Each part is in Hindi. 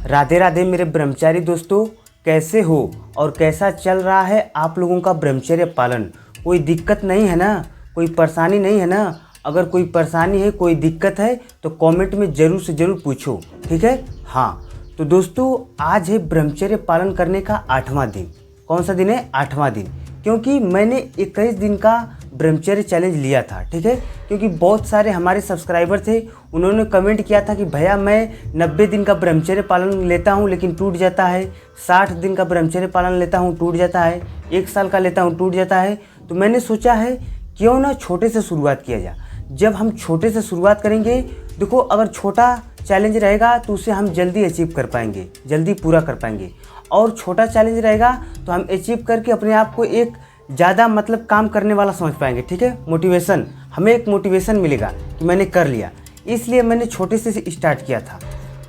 राधे राधे मेरे ब्रह्मचारी दोस्तों, कैसे हो और कैसा चल रहा है आप लोगों का ब्रह्मचर्य पालन। कोई दिक्कत नहीं है ना, कोई परेशानी नहीं है ना। अगर कोई परेशानी है, कोई दिक्कत है तो कमेंट में ज़रूर से ज़रूर पूछो, ठीक है। हाँ तो दोस्तों, आज है ब्रह्मचर्य पालन करने का 8वां दिन। कौन सा दिन है? 8वां दिन। क्योंकि मैंने 21 दिन का ब्रह्मचर्य चैलेंज लिया था, ठीक है। क्योंकि बहुत सारे हमारे सब्सक्राइबर थे, उन्होंने कमेंट किया था कि भैया मैं 90 दिन का ब्रह्मचर्य पालन लेता हूं लेकिन टूट जाता है, 60 दिन का ब्रह्मचर्य पालन लेता हूं टूट जाता है, 1 साल का लेता हूं टूट जाता है। तो मैंने सोचा है क्यों ना छोटे से शुरुआत किया जाए। जब हम छोटे से शुरुआत करेंगे, देखो अगर छोटा चैलेंज रहेगा तो उसे हम जल्दी अचीव कर पाएंगे, जल्दी पूरा कर पाएंगे। और छोटा चैलेंज रहेगा तो हम अचीव करके अपने आप को एक ज़्यादा काम करने वाला समझ पाएंगे, ठीक है। मोटिवेशन, हमें एक मोटिवेशन मिलेगा कि मैंने कर लिया, इसलिए मैंने छोटे से स्टार्ट किया था।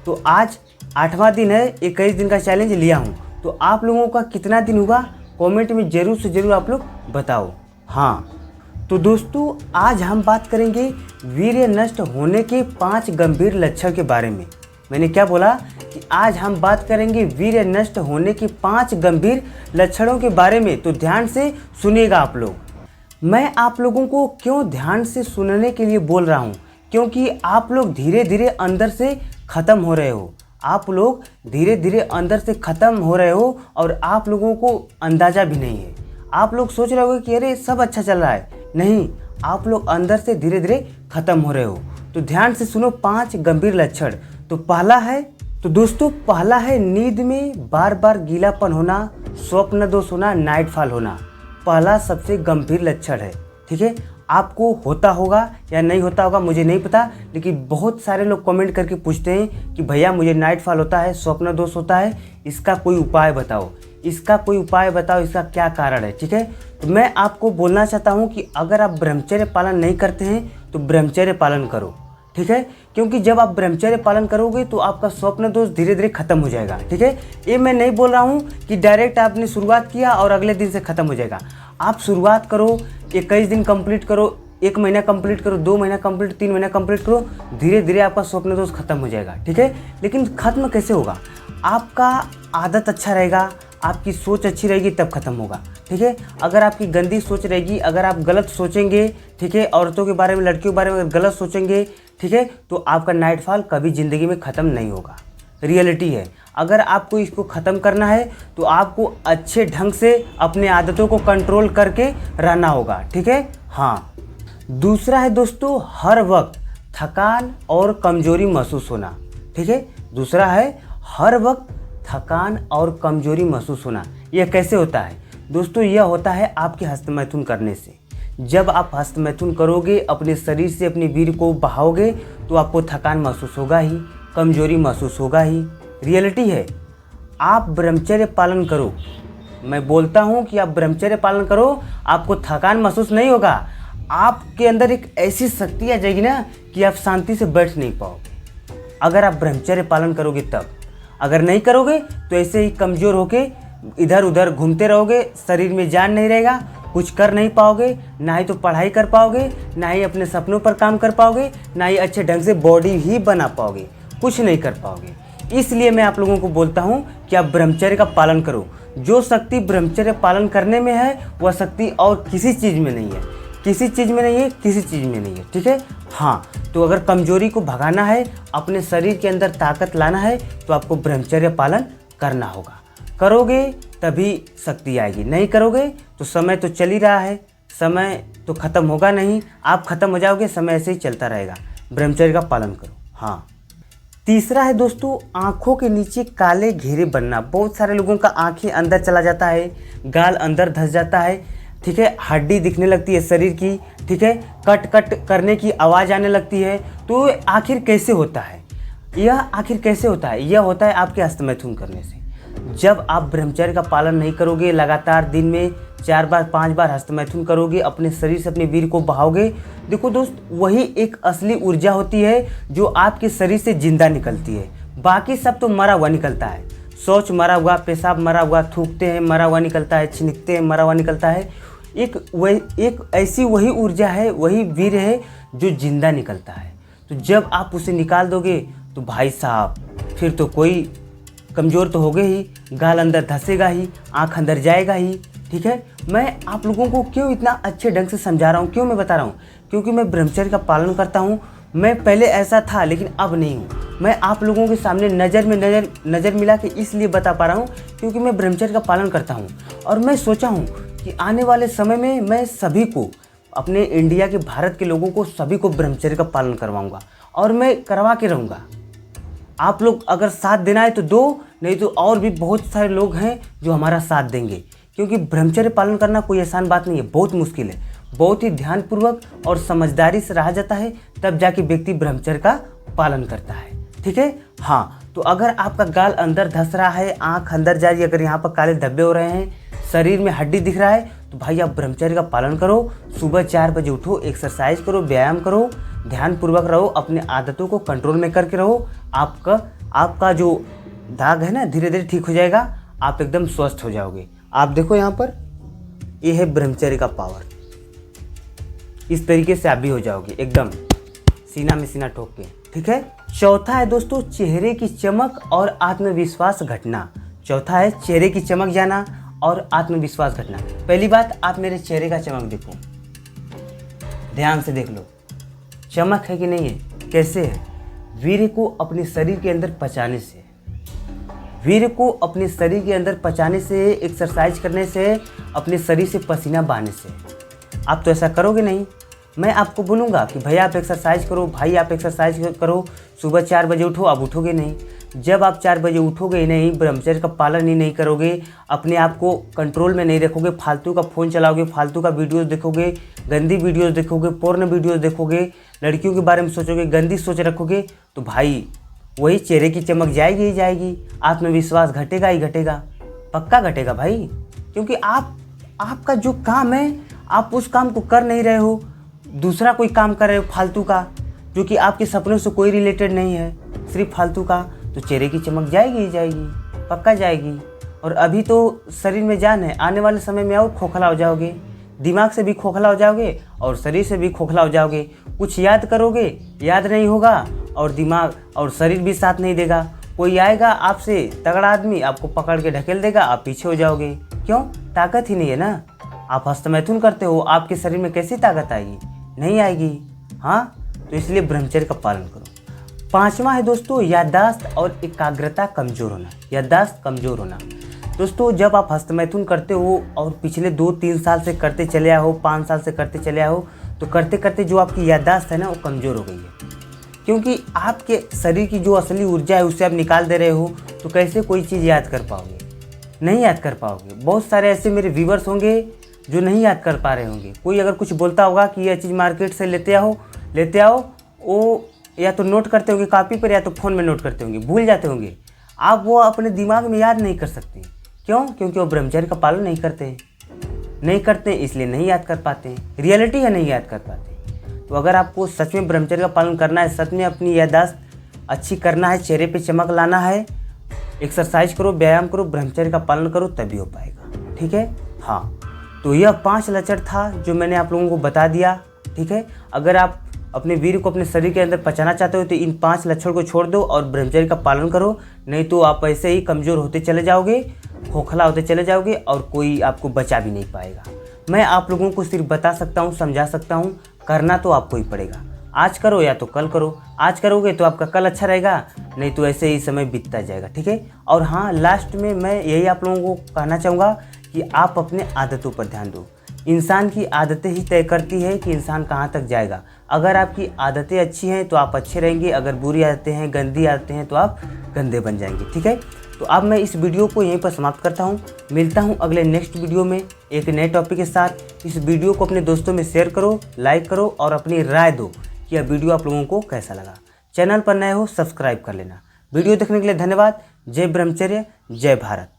तो आज 8वां दिन है, 21 दिन का चैलेंज लिया हूँ। तो आप लोगों का कितना दिन हुआ कमेंट में ज़रूर से ज़रूर आप लोग बताओ। हाँ तो दोस्तों, आज हम बात करेंगे वीर्य नष्ट होने के 5 गंभीर लक्षण के बारे में। मैंने क्या बोला कि आज हम बात करेंगे वीर्य नष्ट होने के 5 गंभीर लक्षणों के बारे में। तो ध्यान से सुनिएगा आप लोग। मैं आप लोगों को क्यों ध्यान से सुनने के लिए बोल रहा हूँ, क्योंकि आप लोग धीरे धीरे अंदर से ख़त्म हो रहे हो। आप लोग धीरे धीरे अंदर से ख़त्म हो रहे हो और आप लोगों को अंदाज़ा भी नहीं है। आप लोग सोच रहे हो कि अरे सब अच्छा चल रहा है, नहीं, आप लोग अंदर से धीरे धीरे ख़त्म हो रहे हो। तो ध्यान से सुनो 5 गंभीर लक्षण। तो पहला है नींद में बार बार गीलापन होना, स्वप्न दोष होना, नाइटफॉल होना। पहला सबसे गंभीर लक्षण है, ठीक है। आपको होता होगा या नहीं होता होगा मुझे नहीं पता, लेकिन बहुत सारे लोग कमेंट करके पूछते हैं कि भैया मुझे नाइटफॉल होता है, स्वप्न दोष होता है, इसका कोई उपाय बताओ, इसका कोई उपाय बताओ, इसका क्या कारण है, ठीक है। तो मैं आपको बोलना चाहता हूँ कि अगर आप ब्रह्मचर्य पालन नहीं करते हैं तो ब्रह्मचर्य पालन करो, ठीक है। क्योंकि जब आप ब्रह्मचर्य पालन करोगे तो आपका स्वप्न दोष धीरे धीरे खत्म हो जाएगा, ठीक है। ये मैं नहीं बोल रहा हूँ कि डायरेक्ट आपने शुरुआत किया और अगले दिन से ख़त्म हो जाएगा। आप शुरुआत करो, 21 दिन कंप्लीट करो, 1 महीना कंप्लीट करो, 2 महीना कंप्लीट, 3 महीना कंप्लीट करो, धीरे धीरे आपका स्वप्न दोष खत्म हो जाएगा, ठीक है। लेकिन ख़त्म कैसे होगा? आपका आदत अच्छा रहेगा, आपकी सोच अच्छी रहेगी तब खत्म होगा, ठीक है। अगर आपकी गंदी सोच रहेगी, अगर आप गलत सोचेंगे, ठीक है, औरतों के बारे में, लड़कियों के बारे में अगर गलत सोचेंगे, ठीक है, तो आपका नाइटफॉल कभी ज़िंदगी में ख़त्म नहीं होगा। रियलिटी है। अगर आपको इसको ख़त्म करना है तो आपको अच्छे ढंग से अपने आदतों को कंट्रोल करके रहना होगा, ठीक है। हाँ, दूसरा है दोस्तों, हर वक्त थकान और कमज़ोरी महसूस होना, ठीक है। दूसरा है हर वक्त थकान और कमज़ोरी महसूस होना। यह कैसे होता है दोस्तों? यह होता है आपके हस्तमैथुन करने से। जब आप हस्तमैथुन करोगे, अपने शरीर से अपनी वीर्य को बहाओगे, तो आपको थकान महसूस होगा ही, कमज़ोरी महसूस होगा ही। रियलिटी है। आप ब्रह्मचर्य पालन करो, मैं बोलता हूँ कि आप ब्रह्मचर्य पालन करो, आपको थकान महसूस नहीं होगा। आपके अंदर एक ऐसी शक्ति आ जाएगी ना कि आप शांति से बैठ नहीं पाओगे, अगर आप ब्रह्मचर्य पालन करोगे तब। अगर नहीं करोगे तो ऐसे ही कमज़ोर होके इधर उधर घूमते रहोगे, शरीर में जान नहीं रहेगा, कुछ कर नहीं पाओगे, ना ही तो पढ़ाई कर पाओगे, ना ही अपने सपनों पर काम कर पाओगे, ना ही अच्छे ढंग से बॉडी ही बना पाओगे, कुछ नहीं कर पाओगे। इसलिए मैं आप लोगों को बोलता हूँ कि आप ब्रह्मचर्य का पालन करो। जो शक्ति ब्रह्मचर्य पालन करने में है वह शक्ति और किसी चीज़ में नहीं है, किसी चीज़ में नहीं है, किसी चीज़ में नहीं है, ठीक है। हाँ, तो अगर कमज़ोरी को भगाना है, अपने शरीर के अंदर ताकत लाना है, तो आपको ब्रह्मचर्य पालन करना होगा। करोगे तभी शक्ति आएगी, नहीं करोगे तो समय तो चल ही रहा है, समय तो ख़त्म होगा नहीं, आप ख़त्म हो जाओगे, समय ऐसे ही चलता रहेगा। ब्रह्मचर्य का पालन करो। हाँ, तीसरा है दोस्तों, आँखों के नीचे काले घेरे बनना। बहुत सारे लोगों का आँखें अंदर चला जाता है, गाल अंदर धंस जाता है, ठीक है, हड्डी दिखने लगती है शरीर की, ठीक है, कट कट करने की आवाज़ आने लगती है। तो आखिर कैसे होता है? यह आखिर कैसे होता है? यह होता है आपके हस्तमैथुन करने से। जब आप ब्रह्मचर्य का पालन नहीं करोगे, लगातार दिन में 4 बार 5 बार हस्तमैथुन करोगे, अपने शरीर से अपने वीर्य को बहाओगे, देखो दोस्त, वही एक असली ऊर्जा होती है जो आपके शरीर से जिंदा निकलती है। बाकी सब तो मरा हुआ निकलता है, शौच मरा हुआ, पेशाब मरा हुआ, थूकते हैं मरा हुआ निकलता है, छिनकते हैं मरा हुआ निकलता है। एक ऐसी वही ऊर्जा है, वही वीर्य है जो जिंदा निकलता है। तो जब आप उसे निकाल दोगे तो भाई साहब फिर तो कोई कमज़ोर तो हो गए ही, गाल अंदर धंसेगा ही, आँख अंदर जाएगा ही। ठीक है, मैं आप लोगों को क्यों इतना अच्छे ढंग से समझा रहा हूँ, क्यों मैं बता रहा हूँ, क्योंकि मैं ब्रह्मचर्य का पालन करता हूँ। मैं पहले ऐसा था लेकिन अब नहीं हूँ। मैं आप लोगों के सामने नज़र मिला के इसलिए बता पा रहा हूँ क्योंकि मैं ब्रह्मचर्य का पालन करता हूँ। और मैं सोचा हूँ कि आने वाले समय में मैं सभी को, अपने इंडिया के, भारत के लोगों को सभी को ब्रह्मचर्य का पालन करवाऊँगा और मैं करवा के रहूँगा। आप लोग अगर साथ देना है तो दो, नहीं तो और भी बहुत सारे लोग हैं जो हमारा साथ देंगे, क्योंकि ब्रह्मचर्य पालन करना कोई आसान बात नहीं है, बहुत मुश्किल है। बहुत ही ध्यानपूर्वक और समझदारी से रहा जाता है, तब जाके व्यक्ति ब्रह्मचर्य का पालन करता है। ठीक है, हाँ। तो अगर आपका गाल अंदर धंस रहा है, आँख अंदर जा रही है, अगर यहाँ पर काले धब्बे हो रहे हैं, शरीर में हड्डी दिख रहा है, तो भाई आप ब्रह्मचर्य का पालन करो। सुबह 4 बजे उठो, एक्सरसाइज करो, व्यायाम करो, ध्यानपूर्वक रहो, अपने आदतों को कंट्रोल में करके रहो। आपका जो दाग है ना, धीरे धीरे ठीक हो जाएगा, आप एकदम स्वस्थ हो जाओगे। आप देखो यहाँ पर, ये है ब्रह्मचर्य का पावर। इस तरीके से आप भी हो जाओगे एकदम सीना में सीना ठोक के। ठीक है, चौथा है दोस्तों चेहरे की चमक और आत्मविश्वास घटना। चौथा है चेहरे की चमक जाना और आत्मविश्वास घटना। पहली बात, आप मेरे चेहरे का चमक देखो, ध्यान से देख लो, चमक है कि नहीं है, कैसे है। वीर्य को अपने शरीर के अंदर पचाने से, वीर्य को अपने शरीर के अंदर पचाने से, एक्सरसाइज करने से, अपने शरीर से पसीना बहाने से। आप तो ऐसा करोगे नहीं। मैं आपको बोलूँगा कि भैया आप एक्सरसाइज करो, भाई आप एक्सरसाइज करो, सुबह 4 बजे उठो, आप उठोगे नहीं। जब आप 4 बजे उठोगे ही नहीं, ब्रह्मचर्य का पालन ही नहीं करोगे, अपने आप को कंट्रोल में नहीं रखोगे, फालतू का फ़ोन चलाओगे, फालतू का वीडियोज़ देखोगे, गंदी वीडियोज़ देखोगे, पोर्न वीडियोज़ देखोगे, लड़कियों के बारे में सोचोगे, गंदी सोच रखोगे, तो भाई वही चेहरे की चमक जाएगी ही जाएगी, आत्मविश्वास घटेगा ही घटेगा, पक्का घटेगा भाई। क्योंकि आपका जो काम है, आप उस काम को कर नहीं रहे हो, दूसरा कोई काम कर रहे हो फालतू का, जो कि आपके सपनों से कोई रिलेटेड नहीं है, सिर्फ फालतू का, तो चेहरे की चमक जाएगी ही जाएगी, पक्का जाएगी। और अभी तो शरीर में जान है, आने वाले समय में और खोखला हो जाओगे, दिमाग से भी खोखला हो जाओगे और शरीर से भी खोखला हो जाओगे। कुछ याद करोगे, याद नहीं होगा, और दिमाग और शरीर भी साथ नहीं देगा। कोई आएगा आपसे तगड़ा आदमी, आपको पकड़ के ढकेल देगा, आप पीछे हो जाओगे। क्यों? ताकत ही नहीं है ना। आप हस्तमैथुन करते हो, आपके शरीर में कैसी ताकत आएगी? नहीं आएगी। हाँ, तो इसलिए ब्रह्मचर्य का पालन करो। 5वां है दोस्तों याददाश्त और एकाग्रता कमज़ोर होना। याददाश्त कमज़ोर होना दोस्तों, जब आप हस्तमैथुन करते हो और पिछले 2-3 साल से करते चले आओ, 5 साल से करते चले आओ, तो करते करते जो आपकी याददाश्त है ना, वो कमज़ोर हो गई है। क्योंकि आपके शरीर की जो असली ऊर्जा है उसे आप निकाल दे रहे हो, तो कैसे कोई चीज़ याद कर पाओगे? नहीं याद कर पाओगे। बहुत सारे ऐसे मेरे व्यूवर्स होंगे जो नहीं याद कर पा रहे होंगे। कोई अगर कुछ बोलता होगा कि यह चीज़ मार्केट से लेते आओ, वो या तो नोट करते होंगे कॉपी पर, या तो फ़ोन में नोट करते होंगे, भूल जाते होंगे। आप वो अपने दिमाग में याद नहीं कर सकते। क्यों? क्योंकि वो ब्रह्मचर्य का पालन नहीं करते, इसलिए नहीं याद कर पाते। रियलिटी है, नहीं याद कर पाते। तो अगर आपको सच में ब्रह्मचर्य का पालन करना है, सच में अपनी याददाश्त अच्छी करना है, चेहरे पे चमक लाना है, एक्सरसाइज करो, व्यायाम करो, ब्रह्मचर्य का पालन करो, तभी हो पाएगा। ठीक है, हाँ। तो यह 5 लक्षण था जो मैंने आप लोगों को बता दिया। ठीक है, अगर आप अपने वीर्य को अपने शरीर के अंदर पचाना चाहते हो तो इन 5 लक्षण को छोड़ दो और ब्रह्मचर्य का पालन करो, नहीं तो आप ऐसे ही कमज़ोर होते चले जाओगे, खोखला होते चले जाओगे और कोई आपको बचा भी नहीं पाएगा। मैं आप लोगों को सिर्फ बता सकता हूँ, समझा सकता हूँ, करना तो आपको ही पड़ेगा। आज करो या तो कल करो। आज करोगे तो आपका कल अच्छा रहेगा, नहीं तो ऐसे ही समय बीतता जाएगा। ठीक है, और हाँ, लास्ट में मैं यही आप लोगों को कहना चाहूँगा कि आप अपने आदतों पर ध्यान दो। इंसान की आदतें ही तय करती है कि इंसान कहाँ तक जाएगा। अगर आपकी आदतें अच्छी हैं तो आप अच्छे रहेंगे, अगर बुरी आदतें हैं, गंदी आदतें हैं, तो आप गंदे बन जाएंगे। ठीक है, तो अब मैं इस वीडियो को यहीं पर समाप्त करता हूँ। मिलता हूँ अगले नेक्स्ट वीडियो में एक नए टॉपिक के साथ। इस वीडियो को अपने दोस्तों में शेयर करो, लाइक करो और अपनी राय दो कि यह वीडियो आप लोगों को कैसा लगा। चैनल पर नए हो सब्सक्राइब कर लेना। वीडियो देखने के लिए धन्यवाद। जय ब्रह्मचर्य, जय भारत।